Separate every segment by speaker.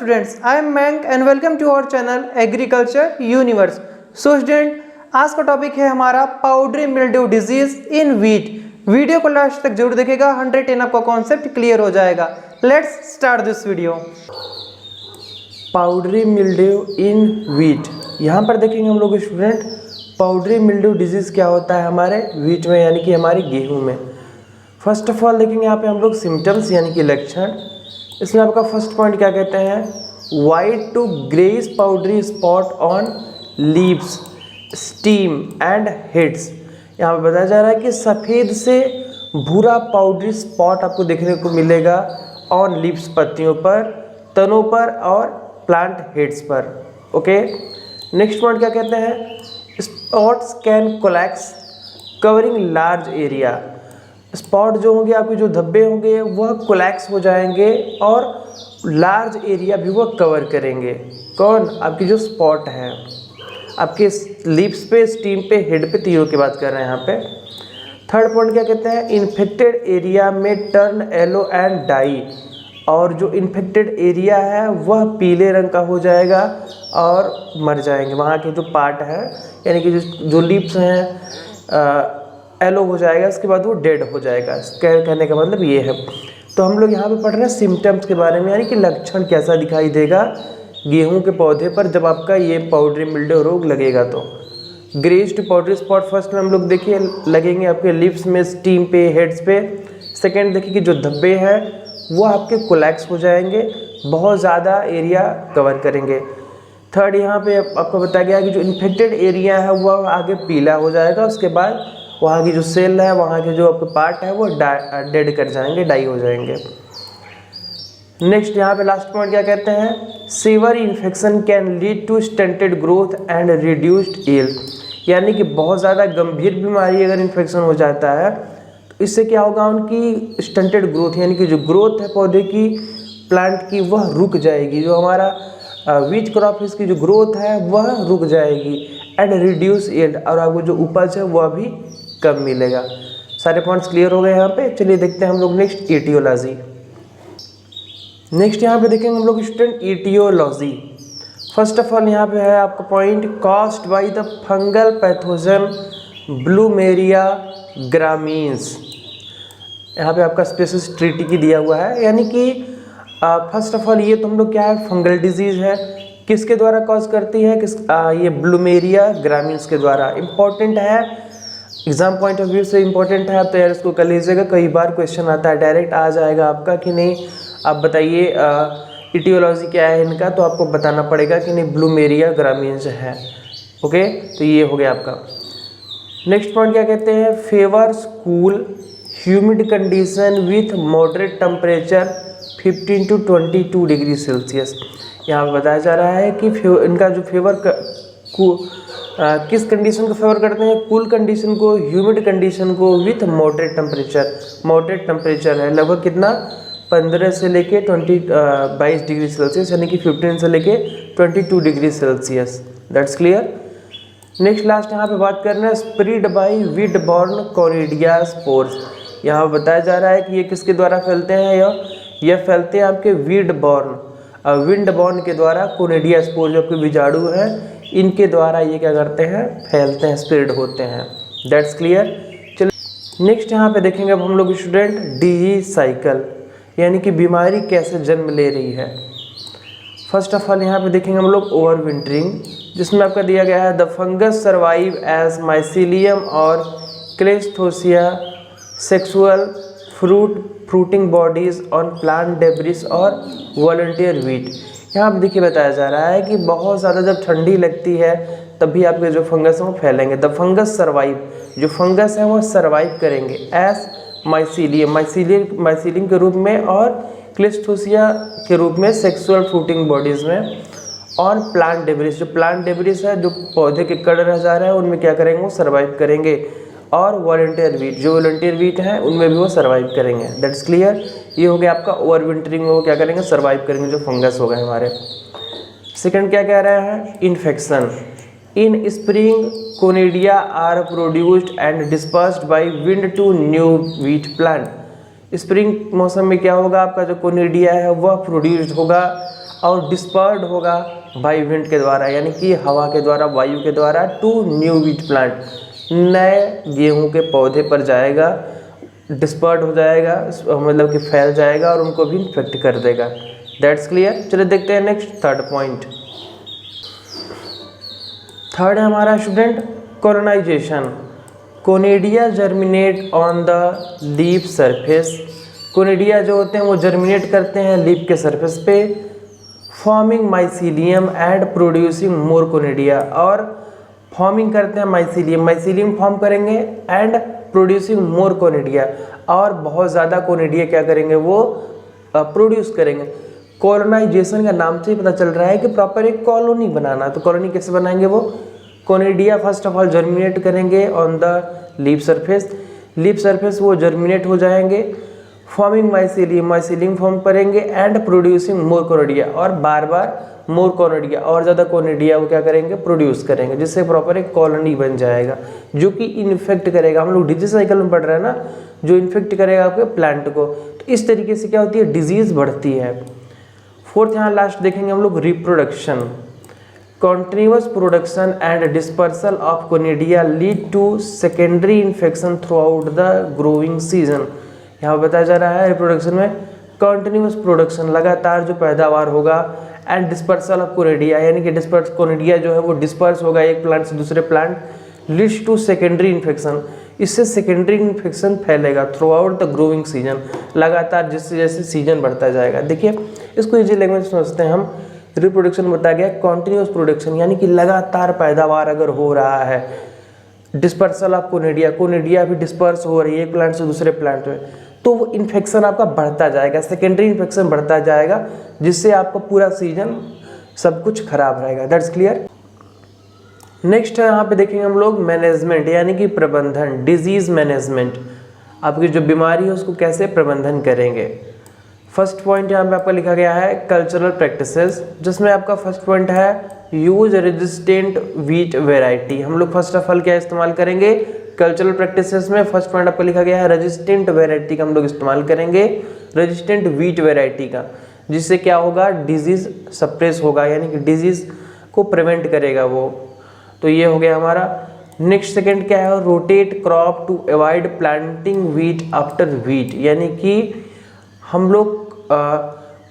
Speaker 1: students, I am Mank and welcome to our channel Agriculture Universe. So student, आज का topic है हमारा powdery mildew disease in wheat. Video को last तक जरूर देखिएगा, 110 आपका कॉन्सेप्ट क्लियर हो जाएगा। Let's start this video.
Speaker 2: Powdery mildew in wheat, यहाँ पर देखेंगे हम लोग स्टूडेंट पाउडरी मिल्ड्यू डिजीज़ क्या होता है हमारे वीट में, यानी कि हमारे गेहूं में। फर्स्ट ऑफ ऑल देखेंगे यहाँ पे हम लोग सिम्टम्स यानी कि लक्षण। इसमें आपका फर्स्ट पॉइंट क्या कहते हैं, white to greyish powdery spot on leaves, stem and heads. यहाँ पे बताया जा रहा है कि सफ़ेद से भूरा पाउडरी स्पॉट आपको देखने को मिलेगा ऑन लीव्स, पत्तियों पर, तनों पर और प्लांट हेड्स पर। ओके, नेक्स्ट पॉइंट क्या कहते हैं, spots can collapse covering large area. Spot जो होंगे आपके, जो धब्बे होंगे वह कोलैप्स हो जाएंगे और लार्ज एरिया भी वह कवर करेंगे। कौन? आपकी जो स्पॉट है आपके लीव्स पे, स्टीम पे, हेड पे, तीनों की बात कर रहे हैं यहाँ पे। थर्ड पॉइंट क्या कहते हैं, इन्फेक्टेड एरिया में टर्न येलो एंड डाई। और जो इन्फेक्टेड एरिया है वह पीले रंग का हो जाएगा और मर जाएंगे। वहाँ के जो पार्ट है यानी कि जो लीव्स हैं येलो हो जाएगा, इसके बाद वो डेड हो जाएगा। कहने का मतलब ये है। तो हम लोग यहाँ पे पढ़ रहे हैं सिम्टम्स के बारे में, यानी कि लक्षण कैसा दिखाई देगा गेहूं के पौधे पर जब आपका ये पाउडरी मिल्ड्यू रोग लगेगा। तो greyish to powdery spot first में हम लोग देखिए लगेंगे आपके लीव्स में, स्टीम पे, हेड्स पे। सेकेंड देखिए कि जो धब्बे हैं वो आपके कोलैप्स हो जाएंगे, बहुत ज़्यादा एरिया कवर करेंगे। थर्ड यहाँ पे आपको बताया गया कि जो इन्फेक्टेड एरिया है वह आगे पीला हो जाएगा, उसके बाद वहाँ की जो सेल है, वहाँ के जो आपके पार्ट है वो डेड कर जाएंगे, डाई हो जाएंगे। नेक्स्ट यहाँ पे लास्ट पॉइंट क्या कहते हैं, severe infection can lead to stunted growth and reduced yield. यानी कि बहुत ज़्यादा गंभीर बीमारी अगर इन्फेक्शन हो जाता है तो इससे क्या होगा, उनकी स्टंटेड ग्रोथ यानी कि जो ग्रोथ है पौधे की, प्लांट की, वह रुक जाएगी। जो हमारा वीट क्रॉप इसकी जो ग्रोथ है वह रुक जाएगी एंड रिड्यूस यील्ड, और आपको जो उपज है वह भी कम मिलेगा। सारे पॉइंट्स क्लियर हो गए यहाँ पे। चलिए देखते हैं हम लोग नेक्स्ट एटियोलॉजी। नेक्स्ट यहाँ पे देखेंगे हम लोग student aetiology. First of all यहाँ पे है आपका point, caused by the fungal pathogen Blumeria graminis. यहाँ पे आपका स्पेसिस ट्रीटी की दिया हुआ है, यानी कि फर्स्ट ऑफ ऑल ये तो हम लोग क्या है, फंगल डिजीज है। किसके द्वारा कॉज करती है, ये ब्लूमेरिया ग्रामीन्स के द्वारा। इंपॉर्टेंट है, एग्जाम पॉइंट ऑफ व्यू से इंपॉर्टेंट है। आप तो यार इसको कर लीजिएगा, कई बार क्वेश्चन आता है, डायरेक्ट आ जाएगा आपका कि नहीं। आप बताइए इटियोलॉजी क्या है इनका, तो आपको बताना पड़ेगा कि नहीं ब्लूमेरिया ग्रामीन्स है। ओके, तो ये हो गया आपका। नेक्स्ट पॉइंट क्या कहते हैं, favours cool humid condition with moderate temperature 15 to 22 degree Celsius. यहाँ पर बताया जा रहा है कि इनका जो फेवर किस कंडीशन को फेवर करते हैं, कूल कंडीशन को, ह्यूमिड कंडीशन को, with moderate temperature. Moderate temperature है लगभग कितना, 15 से लेके 22 डिग्री सेल्सियस, यानी कि 15 से लेके 22 degree Celsius. That's clear. Next last यहाँ पे बात करना है, spread by weed born conidia spores. यहाँ पर बताया जा रहा है कि ये किसके द्वारा फैलते हैं, यह फैलते हैं आपके वीड बॉर्न, विंड बॉर्न के द्वारा। कोनिडिया स्पोर जो आपके बीजाणु हैं इनके द्वारा ये क्या करते हैं, फैलते हैं, स्प्रेड होते हैं। That's clear. चलिए नेक्स्ट यहाँ पे देखेंगे अब हम लोग स्टूडेंट डिजीज साइकिल, यानी कि बीमारी कैसे जन्म ले रही है। फर्स्ट ऑफ ऑल यहाँ पे देखेंगे हम लोग ओवर विंटरिंग, जिसमें आपका दिया गया है, the fungus survive as mycelium और cleistothecia sexual fruiting bodies on plant debris और वॉलंटियर वीट। यहाँ पर देखिए बताया जा रहा है कि बहुत ज़्यादा जब ठंडी लगती है तभी आपके जो फंगस हैं वो फैलेंगे। द फंगस सर्वाइव, जो फंगस है वो सर्वाइव करेंगे एज माइसीलियम के रूप में और क्लेस्थोसिया के रूप में सेक्सुअल फ्रूटिंग बॉडीज़ में, और प्लांट डेब्रिस, जो प्लांट डेब्रिस है, जो पौधे के कड़ रह जा रहे हैं उनमें क्या करेंगे, वो सर्वाइव करेंगे। और वॉलंटियर वीट, जो वॉलंटियर वीट हैं उनमें भी वो सर्वाइव करेंगे। That's clear. ये हो गया आपका ओवर विंटरिंग में वो क्या करेंगे, सर्वाइव करेंगे जो फंगस हो गए हमारे। सेकंड क्या कह रहे हैं, infection. In spring conidia are produced and dispersed by wind to new wheat plant. Spring मौसम में क्या होगा, आपका जो कोनिडिया है वह प्रोड्यूस्ड होगा और डिस्पर्ड होगा बाई विंड के द्वारा, यानी कि हवा के द्वारा, वायु के द्वारा, टू न्यू व्हीट प्लांट, नए गेहूं के पौधे पर जाएगा, डिस्पर्ड हो जाएगा, मतलब कि फैल जाएगा और उनको भी इन्फेक्ट कर देगा। That's clear. चलिए देखते हैं नेक्स्ट थर्ड पॉइंट। थर्ड है हमारा student colonisation. Conidia germinate on the leaf surface. Conidia जो होते हैं वो जर्मिनेट करते हैं लीफ के सरफेस पे, forming mycelium and producing more conidia, और फॉर्मिंग करते हैं माइसीलियम, माइसीलियम फॉर्म करेंगे एंड प्रोड्यूसिंग मोर कोनिडिया, और बहुत ज़्यादा कोनिडिया क्या करेंगे वो प्रोड्यूस करेंगे। कॉलोनाइजेशन का नाम से ही पता चल रहा है कि प्रॉपर एक कॉलोनी बनाना। तो कॉलोनी कैसे बनाएंगे वो, conidia first of all germinate करेंगे on the leaf surface, leaf surface वो जर्मिनेट हो जाएंगे, फॉर्मिंग माइसीलियम, माइसीलियम फॉर्म करेंगे एंड प्रोड्यूसिंग मोर कोनिडिया, और बार बार मोर कोनिडिया, और ज़्यादा कोनिडिया वो क्या करेंगे प्रोड्यूस करेंगे, जिससे प्रॉपर एक कॉलोनी बन जाएगा जो कि इन्फेक्ट करेगा। हम लोग डिजीज साइकिल में पढ़ रहे हैं ना, जो इन्फेक्ट करेगा आपके प्लांट को। तो इस तरीके से क्या होती है, डिजीज़ बढ़ती है। फोर्थ यहाँ लास्ट देखेंगे हम लोग reproduction. Continuous production and dispersal of conidia lead to secondary infection throughout the growing season। यहाँ बताया जा रहा है रिप्रोडक्शन में कंटिन्यूस प्रोडक्शन, लगातार जो पैदावार होगा, एंड डिस्पर्सल ऑफ कोनिडिया, यानी कि डिस्पर्स कोनिडिया जो है वो डिस्पर्स होगा एक प्लांट से दूसरे plant, leads to secondary infection, इससे सेकेंडरी इन्फेक्शन फैलेगा throughout the growing season, लगातार जैसे जैसे सीजन बढ़ता जाएगा। देखिए इसको इजी लैंग्वेज समझते हैं हम। रिप्रोडक्शन बताया गया कॉन्टिन्यूस प्रोडक्शन, यानी कि लगातार पैदावार अगर हो रहा है, डिस्पर्सल ऑफ कोनिडिया, कोनिडिया भी डिस्पर्स हो रही है एक प्लांट से दूसरे प्लांट में, तो वो इन्फेक्शन आपका बढ़ता जाएगा, सेकेंडरी इन्फेक्शन बढ़ता जाएगा, जिससे आपका पूरा सीजन सब कुछ खराब रहेगा। That's clear. नेक्स्ट है यहाँ पे देखेंगे हम लोग मैनेजमेंट, यानी कि प्रबंधन, डिजीज मैनेजमेंट। आपकी जो बीमारी है उसको कैसे प्रबंधन करेंगे। फर्स्ट पॉइंट यहाँ पे आपका लिखा गया है कल्चरल प्रैक्टिसेस, जिसमें आपका फर्स्ट पॉइंट है यूज रेजिस्टेंट व्हीट वेराइटी। हम लोग फर्स्ट ऑफ ऑल क्या इस्तेमाल करेंगे, कल्चरल प्रैक्टिसेस में फर्स्ट पॉइंट आपका लिखा गया है रेजिस्टेंट वेराइटी का हम लोग इस्तेमाल करेंगे, रेजिस्टेंट व्हीट वेराइटी का, जिससे क्या होगा डिजीज सप्रेस होगा, यानी कि डिजीज को प्रिवेंट करेगा वो। तो ये हो गया हमारा। नेक्स्ट सेकेंड क्या है, rotate crop to avoid planting wheat after wheat, यानी कि हम लोग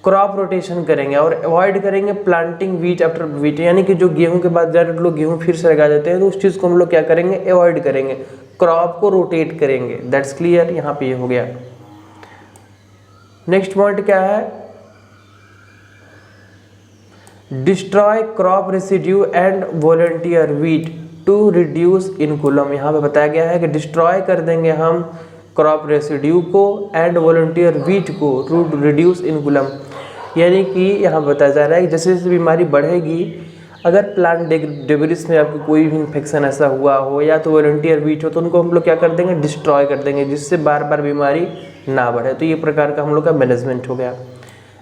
Speaker 2: क्रॉप रोटेशन करेंगे और अवॉइड करेंगे प्लांटिंग व्हीट आफ्टर व्हीट, यानी कि जो गेहूं के बाद डायरेक्ट लोग गेहूं फिर से लगा देते हैं, तो उस चीज़ को हम लोग क्या करेंगे अवॉइड करेंगे, क्रॉप को रोटेट करेंगे। दैट्स क्लियर, यहाँ पे ये हो गया। नेक्स्ट पॉइंट क्या है, destroy crop residue and volunteer wheat to reduce inoculum. यहाँ पे बताया गया है कि डिस्ट्रॉय कर देंगे हम क्रॉप रेसिड्यू को एंड वॉलंटियर व्हीट को टू रिड्यूस इनकुलम, यानी कि यहाँ बताया जा रहा है कि जैसे जैसे बीमारी बढ़ेगी, अगर प्लांट डेब्रिस में आपको कोई भी इन्फेक्शन ऐसा हुआ हो या तो वॉलंटियर व्हीट हो, तो उनको हम लोग क्या कर देंगे डिस्ट्रॉय कर देंगे, जिससे बार बार बीमारी ना बढ़े। तो ये प्रकार का हम लोग का मैनेजमेंट हो गया।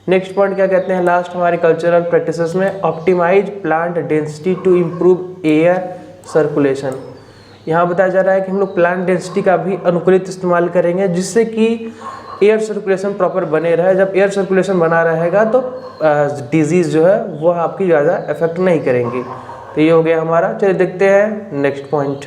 Speaker 2: नेक्स्ट पॉइंट क्या कहते हैं लास्ट हमारे कल्चरल प्रैक्टिसेस में, optimise plant density to improve air circulation. यहाँ बताया जा रहा है कि हम लोग प्लांट डेंसिटी का भी अनुकूलित इस्तेमाल करेंगे, जिससे कि एयर सर्कुलेशन प्रॉपर बने रहे। जब एयर सर्कुलेशन बना रहेगा तो डिजीज़ जो है वो आपकी ज़्यादा इफेक्ट नहीं करेंगी। तो ये हो गया हमारा। चलिए देखते हैं नेक्स्ट पॉइंट।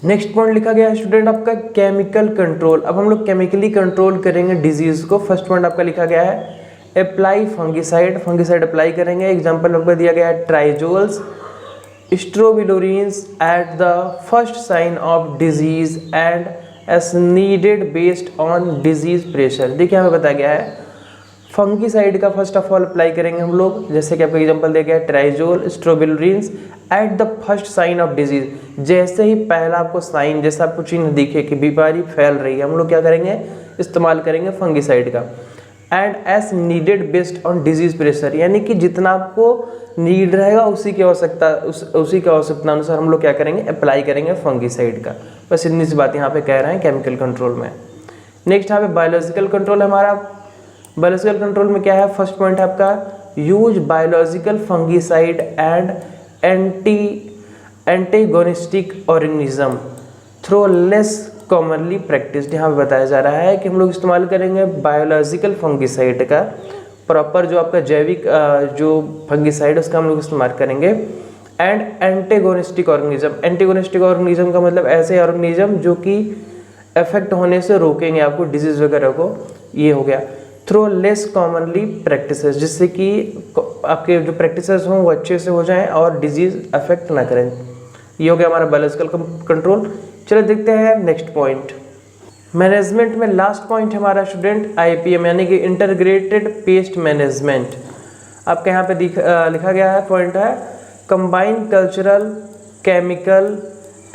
Speaker 2: नेक्स्ट पॉइंट लिखा गया है स्टूडेंट आपका केमिकल कंट्रोल। अब हम लोग केमिकली कंट्रोल करेंगे डिजीज़ को। फर्स्ट पॉइंट आपका लिखा गया है अप्लाई फंगिसाइड, फंगिसाइड अप्लाई करेंगे। एग्जाम्पल आपको दिया गया है triazoles, strobilurins at the first sign of disease and as needed based on disease pressure. देखिए हमें बताया गया है फंगिसाइड का फर्स्ट ऑफ ऑल अप्लाई करेंगे हम लोग, जैसे कि आपका एग्जांपल दिया गया है triazole, strobilurins at the first sign of disease. जैसे ही पहला आपको साइन, जैसा आपको चिन्ह दिखे कि बीमारी फैल रही है, हम लोग क्या करेंगे इस्तेमाल करेंगे फंगिसाइड का। And as needed based on disease pressure, यानी कि जितना आपको नीड रहेगा उसी की आवश्यकता अनुसार हम लोग क्या करेंगे अप्लाई करेंगे फंगिसाइड का। बस इतनी सी बात यहाँ पे कह रहे हैं केमिकल कंट्रोल में। नेक्स्ट यहाँ पे बायोलॉजिकल कंट्रोल है हमारा। बायोलॉजिकल कंट्रोल में क्या है, फर्स्ट पॉइंट है आपका use biological fungicide and antagonistic organism though less commonly practised. यहाँ पे बताया जा रहा है कि हम लोग इस्तेमाल करेंगे बायोलॉजिकल फंगिसाइड का, प्रॉपर जो आपका जैविक जो फंगिसाइड उसका हम लोग इस्तेमाल करेंगे। And antagonistic organism, antagonistic organism का मतलब ऐसे ऑर्गेनिज्म जो कि इफेक्ट होने से रोकेंगे आपको डिजीज वगैरह को, ये हो गया। थ्रू लेस कॉमनली प्रैक्टिसेस, जिससे कि आपके जो प्रैक्टिसेस हों वो अच्छे से हो जाएं और डिजीज अफेक्ट ना करें। ये हो गया हमारा बायोलॉजिकल कंट्रोल। चलो देखते हैं नेक्स्ट पॉइंट। मैनेजमेंट में लास्ट पॉइंट हमारा स्टूडेंट IPM यानी कि इंटीग्रेटेड पेस्ट मैनेजमेंट। आपके यहाँ पे लिखा गया है, पॉइंट है combine cultural, chemical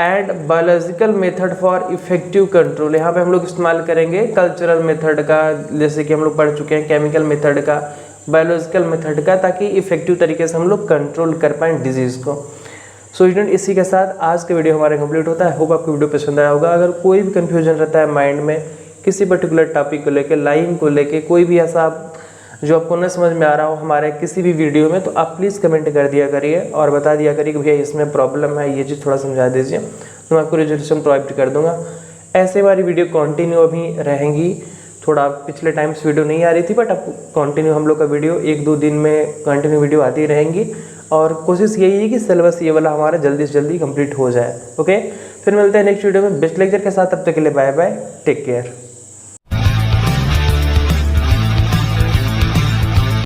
Speaker 2: and biological method for effective control. यहाँ पे हम लोग इस्तेमाल करेंगे कल्चरल मेथड का, जैसे कि हम लोग पढ़ चुके हैं, केमिकल मेथड का, बायोलॉजिकल मेथड का, ताकि इफेक्टिव तरीके से हम लोग कंट्रोल कर पाएँ डिजीज़ को। सो स्टूडेंट, इसी के साथ आज का वीडियो हमारा कंप्लीट होता है। होप आपको वीडियो पसंद आया होगा। अगर कोई भी कन्फ्यूजन रहता है माइंड में किसी पर्टिकुलर टॉपिक को लेके, लाइन को लेके, कोई भी ऐसा जो आपको न समझ में आ रहा हो हमारे किसी भी वीडियो में, तो आप प्लीज़ कमेंट कर दिया करिए और बता दिया करिए कि भैया इसमें प्रॉब्लम है, ये चीज़ थोड़ा समझा दीजिए, तो मैं आपको रिजल्यूशन प्रोवाइड कर दूंगा। ऐसे हमारी वीडियो कंटिन्यू अभी रहेंगी। थोड़ा पिछले टाइम्स वीडियो नहीं आ रही थी, बट अब कंटिन्यू हम लोग का वीडियो 1-2 दिन में कंटिन्यू वीडियो आती रहेंगी और कोशिश यही है कि सिलेबस ये वाला हमारा जल्दी से जल्दी कंप्लीट हो जाए। ओके, फिर मिलते हैं नेक्स्ट वीडियो में बेस्ट लेक्चर के साथ। तब तक के लिए बाय बाय, टेक केयर।